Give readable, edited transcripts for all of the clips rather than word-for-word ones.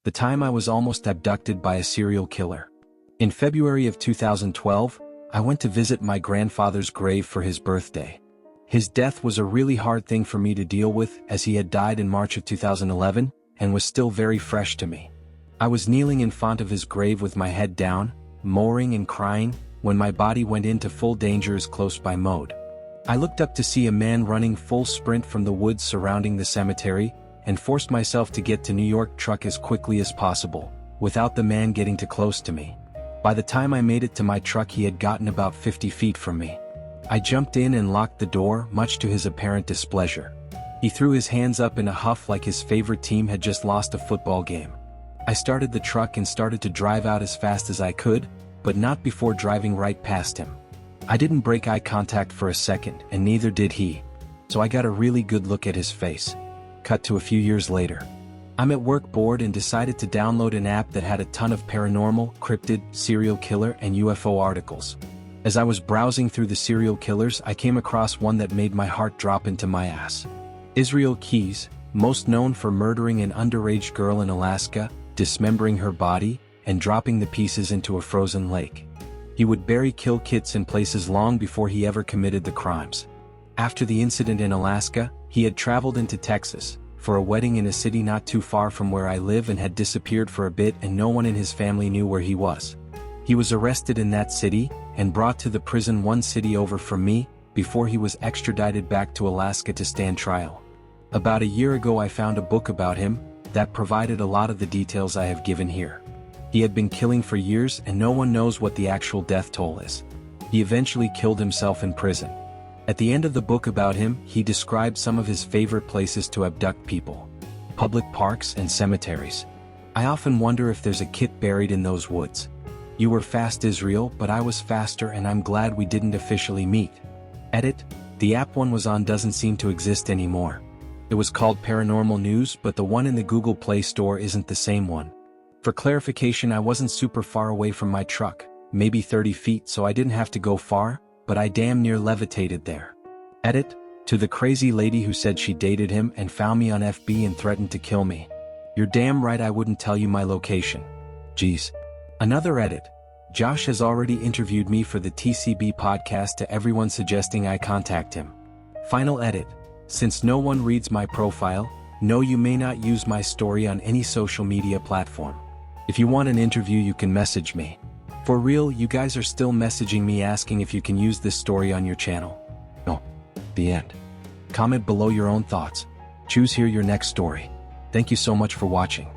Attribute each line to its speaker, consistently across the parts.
Speaker 1: The time I was almost abducted by a serial killer. In February of 2012, I went to visit my grandfather's grave for his birthday. His death was a really hard thing for me to deal with, as he had died in March of 2011 and was still very fresh to me. I was kneeling in front of his grave with my head down, mowing and crying, when my body went into full danger as close by mode. I looked up to see a man running full sprint from the woods surrounding the cemetery, and forced myself to get to New York truck as quickly as possible, without the man getting too close to me. By the time I made it to my truck, he had gotten about 50 feet from me. I jumped in and locked the door, much to his apparent displeasure. He threw his hands up in a huff like his favorite team had just lost a football game. I started the truck and started to drive out as fast as I could, but not before driving right past him. I didn't break eye contact for a second, and neither did he, so I got a really good look at his face. Cut to a few years later. I'm at work bored and decided to download an app that had a ton of paranormal, cryptid, serial killer, and UFO articles. As I was browsing through the serial killers, I came across one that made my heart drop into my ass. Israel Keyes, most known for murdering an underage girl in Alaska, dismembering her body, and dropping the pieces into a frozen lake. He would bury kill kits in places long before he ever committed the crimes. After the incident in Alaska, he had traveled into Texas for a wedding in a city not too far from where I live and had disappeared for a bit, and no one in his family knew where he was. He was arrested in that city and brought to the prison one city over from me before he was extradited back to Alaska to stand trial. About a year ago, I found a book about him that provided a lot of the details I have given here. He had been killing for years and no one knows what the actual death toll is. He eventually killed himself in prison. At the end of the book about him, he described some of his favorite places to abduct people: public parks and cemeteries. I often wonder if there's a kit buried in those woods. You were fast, Israel, but I was faster, and I'm glad we didn't officially meet. Edit: the app one was on doesn't seem to exist anymore. It was called Paranormal News, but the one in the Google Play Store isn't the same one. For clarification, I wasn't super far away from my truck, maybe 30 feet, so I didn't have to go far, but I damn near levitated there. Edit: to the crazy lady who said she dated him and found me on FB and threatened to kill me. You're damn right I wouldn't tell you my location. Jeez. Another edit: Josh has already interviewed me for the TCB podcast, to everyone suggesting I contact him. Final edit: since no one reads my profile, no, you may not use my story on any social media platform. If you want an interview, you can message me. For real, you guys are still messaging me asking if you can use this story on your channel. No. The end. Comment below your own thoughts. Choose here your next story. Thank you so much for watching.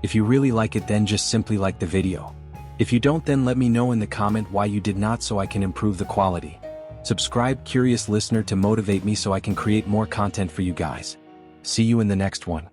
Speaker 1: If you really like it, then just simply like the video. If you don't, then let me know in the comment why you did not, so I can improve the quality. Subscribe, curious listener, to motivate me so I can create more content for you guys. See you in the next one.